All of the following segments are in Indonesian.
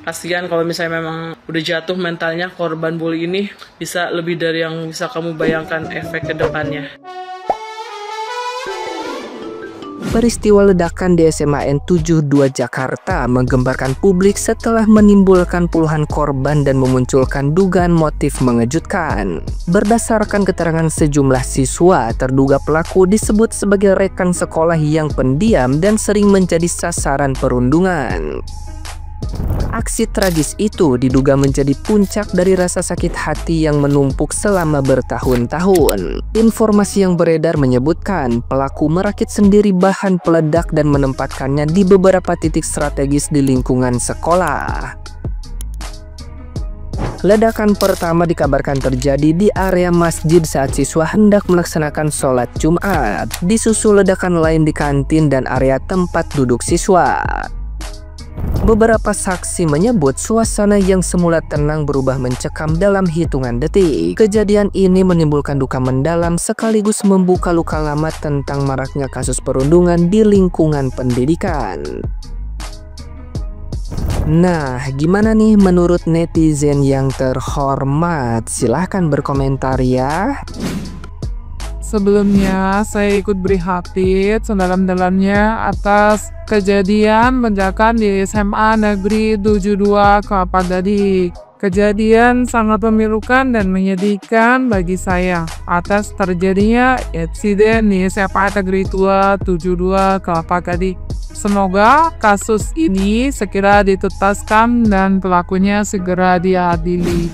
Kasihan kalau misalnya memang udah jatuh mentalnya korban bully ini, bisa lebih dari yang bisa kamu bayangkan efek ke depannya. Peristiwa ledakan di SMA N 72 Jakarta menggemparkan publik setelah menimbulkan puluhan korban dan memunculkan dugaan motif mengejutkan. Berdasarkan keterangan sejumlah siswa, terduga pelaku disebut sebagai rekan sekolah yang pendiam dan sering menjadi sasaran perundungan. Aksi tragis itu diduga menjadi puncak dari rasa sakit hati yang menumpuk selama bertahun-tahun. Informasi yang beredar menyebutkan pelaku merakit sendiri bahan peledak dan menempatkannya di beberapa titik strategis di lingkungan sekolah. Ledakan pertama dikabarkan terjadi di area masjid saat siswa hendak melaksanakan sholat Jumat, disusul ledakan lain di kantin dan area tempat duduk siswa. Beberapa saksi menyebut suasana yang semula tenang berubah mencekam dalam hitungan detik. Kejadian ini menimbulkan duka mendalam sekaligus membuka luka lama tentang maraknya kasus perundungan di lingkungan pendidikan. Nah, gimana nih menurut netizen yang terhormat? Silahkan berkomentar ya. Sebelumnya, saya ikut prihatin sedalam-dalamnya atas kejadian ledakan di SMA Negeri 72 Kelapa Gading. Kejadian sangat memilukan dan menyedihkan bagi saya atas terjadinya insiden di SMA Negeri 72 Kelapa Gading. Semoga kasus ini segera dituntaskan dan pelakunya segera diadili.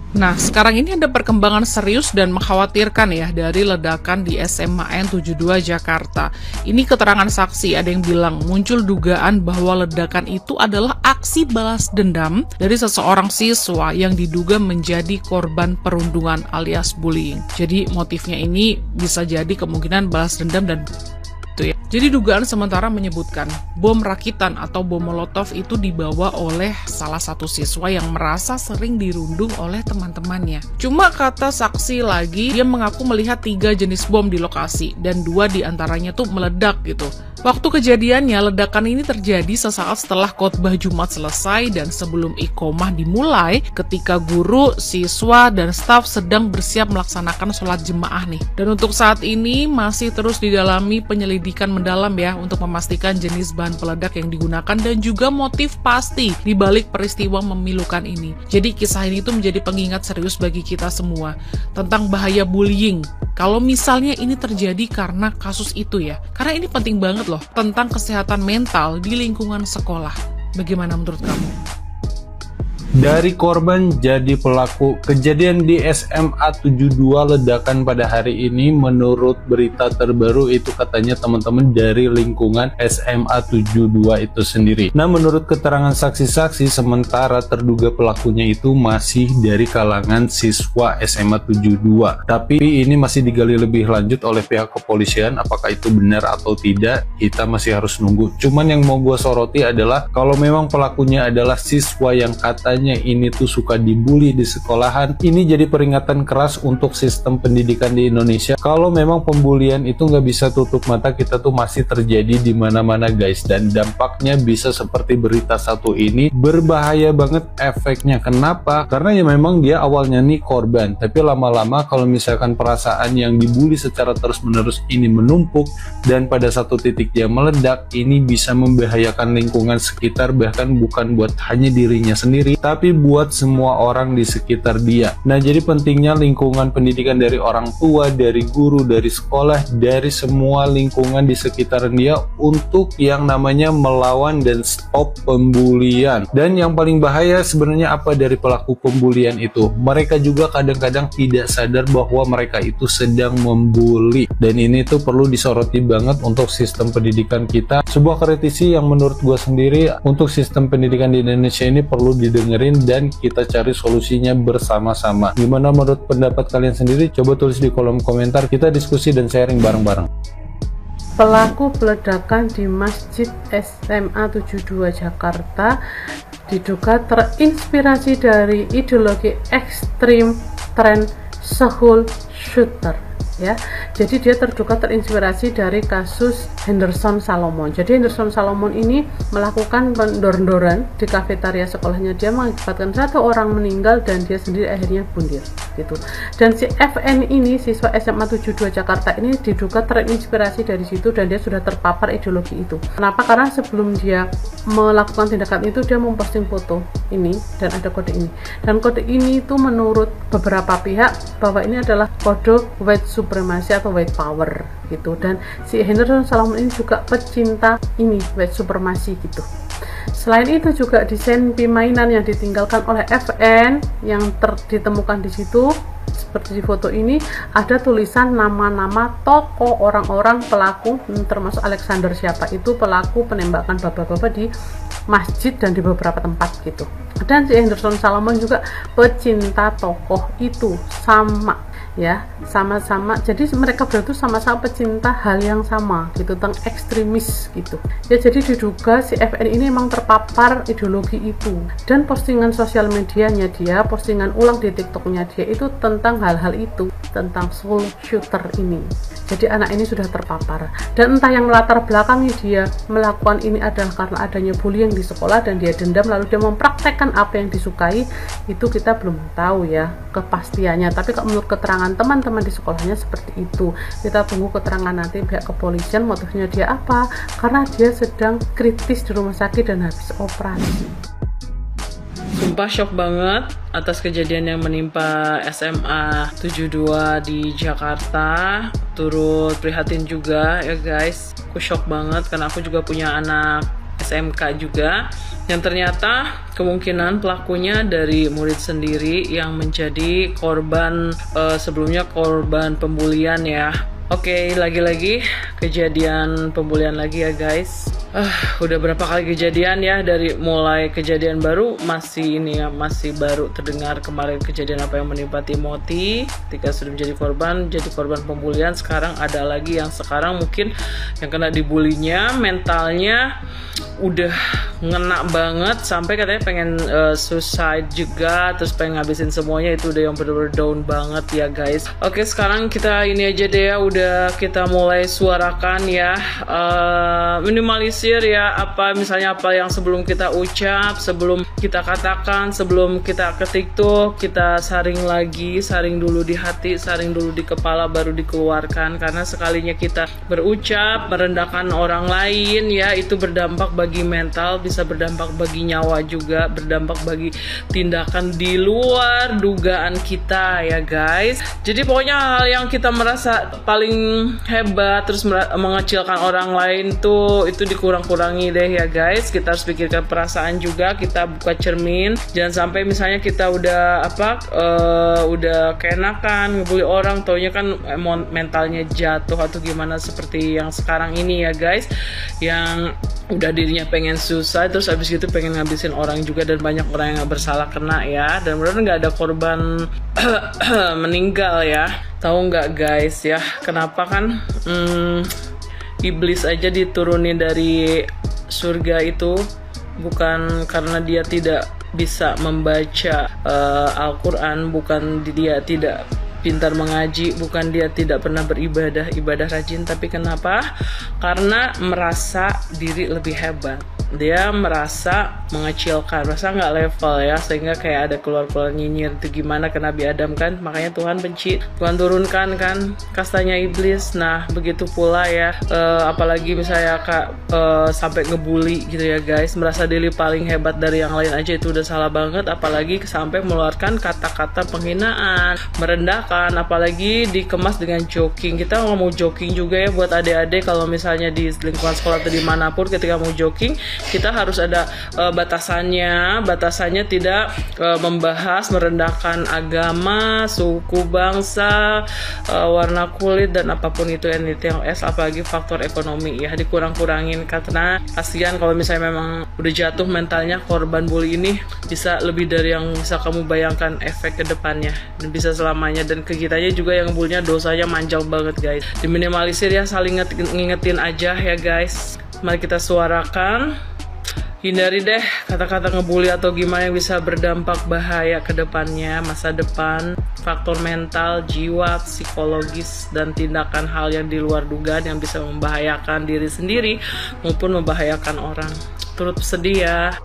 Nah, sekarang ini ada perkembangan serius dan mengkhawatirkan ya dari ledakan di SMA N 72 Jakarta. Ini keterangan saksi, ada yang bilang muncul dugaan bahwa ledakan itu adalah aksi balas dendam dari seseorang siswa yang diduga menjadi korban perundungan alias bullying. Jadi motifnya ini bisa jadi kemungkinan balas dendam dan ya. Jadi dugaan sementara menyebutkan bom rakitan atau bom molotov itu dibawa oleh salah satu siswa yang merasa sering dirundung oleh teman-temannya. Cuma kata saksi lagi, dia mengaku melihat 3 jenis bom di lokasi dan 2 diantaranya tuh meledak gitu. Waktu kejadiannya, ledakan ini terjadi sesaat setelah khotbah Jumat selesai dan sebelum iqomah dimulai ketika guru, siswa, dan staf sedang bersiap melaksanakan sholat jemaah nih. Dan untuk saat ini masih terus didalami penyelidikan mendalam ya untuk memastikan jenis bahan peledak yang digunakan dan juga motif pasti di balik peristiwa memilukan ini. Jadi kisah ini tuh menjadi pengingat serius bagi kita semua tentang bahaya bullying. Kalau misalnya ini terjadi karena kasus itu ya. Karena ini penting banget loh tentang kesehatan mental di lingkungan sekolah. Bagaimana menurut kamu? Dari korban jadi pelaku, kejadian di SMA 72 ledakan pada hari ini menurut berita terbaru itu katanya teman-teman dari lingkungan SMA 72 itu sendiri. Nah, menurut keterangan saksi-saksi sementara terduga pelakunya itu masih dari kalangan siswa SMA 72. Tapi ini masih digali lebih lanjut oleh pihak kepolisian, apakah itu benar atau tidak kita masih harus nunggu. Cuman yang mau gue soroti adalah kalau memang pelakunya adalah siswa yang katanya ini tuh suka dibully di sekolahan, ini jadi peringatan keras untuk sistem pendidikan di Indonesia. Kalau memang pembulian itu nggak bisa tutup mata, kita tuh masih terjadi di mana-mana guys, dan dampaknya bisa seperti berita satu ini, berbahaya banget efeknya. Kenapa? Karena ya memang dia awalnya nih korban, tapi lama-lama kalau misalkan perasaan yang dibully secara terus-menerus ini menumpuk dan pada satu titik dia meledak, ini bisa membahayakan lingkungan sekitar, bahkan bukan buat hanya dirinya sendiri tapi buat semua orang di sekitar dia. Nah, jadi pentingnya lingkungan pendidikan dari orang tua, dari guru, dari sekolah, dari semua lingkungan di sekitar dia untuk yang namanya melawan dan stop pembulian. Dan yang paling bahaya sebenarnya apa dari pelaku pembulian itu? Mereka juga kadang-kadang tidak sadar bahwa mereka itu sedang membuli. Dan ini tuh perlu disoroti banget untuk sistem pendidikan kita. Sebuah kritisi yang menurut gue sendiri untuk sistem pendidikan di Indonesia ini perlu didengar dan kita cari solusinya bersama-sama. Gimana menurut pendapat kalian sendiri? Coba tulis di kolom komentar, kita diskusi dan sharing bareng-bareng. Pelaku peledakan di Masjid SMA 72 Jakarta diduga terinspirasi dari ideologi ekstrim tren school shooter. ya. Jadi dia terduga terinspirasi dari kasus Henderson Salomon. Jadi Henderson Salomon ini melakukan pendor-doran di kafetaria sekolahnya. Dia mengakibatkan 1 orang meninggal dan dia sendiri akhirnya bunuh gitu. Dan si FN ini, siswa SMA 72 Jakarta ini, diduga terinspirasi dari situ dan dia sudah terpapar ideologi itu. Kenapa? Karena sebelum dia melakukan tindakan itu, dia memposting foto ini dan ada kode ini. Dan kode ini itu menurut beberapa pihak bahwa ini adalah kode white supremacy atau white power gitu. Dan si Henderson Salomon ini juga pecinta ini white supremacy gitu. Selain itu juga desain mainan yang ditinggalkan oleh FN yang ditemukan di situ seperti di foto ini, ada tulisan nama-nama tokoh orang-orang pelaku, termasuk Alexander siapa itu pelaku penembakan bapak-bapak di masjid dan di beberapa tempat gitu. Dan si Henderson Salomon juga pecinta tokoh itu sama ya, sama-sama. Jadi mereka berdua sama-sama pecinta hal yang sama gitu, tentang ekstremis gitu ya. Jadi diduga si FN ini memang terpapar ideologi itu. Dan postingan sosial medianya dia, postingan ulang di TikToknya dia itu tentang hal-hal itu, tentang school shooter ini. Jadi anak ini sudah terpapar, dan entah yang melatar belakangi dia melakukan ini adalah karena adanya bullying di sekolah dan dia dendam lalu dia mempraktekkan apa yang disukai, itu kita belum tahu ya kepastiannya. Tapi kalau menurut keterangan teman-teman di sekolahnya seperti itu. Kita tunggu keterangan nanti pihak kepolisian, motifnya dia apa, karena dia sedang kritis di rumah sakit dan habis operasi. Sumpah shock banget atas kejadian yang menimpa SMA 72 di Jakarta. Turut prihatin juga ya guys. Aku shock banget karena aku juga punya anak SMK juga, yang ternyata kemungkinan pelakunya dari murid sendiri yang menjadi korban sebelumnya korban pembulian ya. Oke, lagi-lagi kejadian pembulian lagi ya guys. Udah berapa kali kejadian ya, dari mulai kejadian baru masih ini ya, masih baru terdengar kemarin kejadian apa yang menimpa Timothy ketika sudah menjadi korban pembulian. Sekarang ada lagi yang sekarang mungkin yang kena dibulinya mentalnya udah ngena banget sampai katanya pengen suicide juga, terus pengen ngabisin semuanya. Itu udah yang bener-bener down banget ya guys. Oke, sekarang kita ini aja deh ya, udah kita mulai suarakan ya, minimalisir ya, apa misalnya apa yang sebelum kita ucap, sebelum kita katakan, sebelum kita ketik tuh kita saring lagi, saring dulu di hati, saring dulu di kepala baru dikeluarkan. Karena sekalinya kita berucap merendahkan orang lain ya, itu berdampak bagi mental, bisa berdampak bagi nyawa juga, berdampak bagi tindakan di luar dugaan kita ya guys. Jadi pokoknya hal yang kita merasa paling hebat terus mengecilkan orang lain tuh itu dikurang-kurangi deh ya guys. Kita harus pikirkan perasaan juga, kita buka cermin, jangan sampai misalnya kita udah udah keenakan ngebully orang, taunya kan mentalnya jatuh atau gimana seperti yang sekarang ini ya guys, yang udah dirinya pengen suicide terus abis gitu pengen ngabisin orang juga, dan banyak orang yang gak bersalah kena ya, dan benar-benar nggak ada korban meninggal ya. Tahu nggak guys ya kenapa kan iblis aja diturunin dari surga itu bukan karena dia tidak bisa membaca Al-Quran, bukan dia tidak pintar mengaji, bukan dia tidak pernah ibadah rajin, tapi kenapa? Karena merasa diri lebih hebat. Dia merasa mengecilkan, merasa nggak level ya, sehingga kayak ada keluar-keluar nyinyir. Itu gimana ke Nabi Adam kan, makanya Tuhan benci, Tuhan turunkan kan kastanya iblis. Nah begitu pula ya, apalagi misalnya sampai ngebully gitu ya guys, merasa diri paling hebat dari yang lain aja itu udah salah banget, apalagi sampai mengeluarkan kata-kata penghinaan, merendahkan, apalagi dikemas dengan joking. Kita nggak mau joking juga ya buat adik-adik, kalau misalnya di lingkungan sekolah atau dimanapun ketika mau joking kita harus ada batasannya tidak membahas merendahkan agama, suku, bangsa, warna kulit, dan apapun itu anything else, apalagi faktor ekonomi ya, dikurang-kurangin. Karena kasihan kalau misalnya memang udah jatuh mentalnya korban bully ini, bisa lebih dari yang bisa kamu bayangkan efek ke depannya, dan bisa selamanya. Dan ke kitanya juga yang bully-nya dosanya manjal banget guys. Diminimalisir ya, saling ngingetin aja ya guys. Mari kita suarakan Hindari deh kata-kata ngebully atau gimana yang bisa berdampak bahaya ke depannya, masa depan, faktor mental, jiwa, psikologis, dan tindakan hal yang di luar dugaan yang bisa membahayakan diri sendiri maupun membahayakan orang. Turut sedih ya.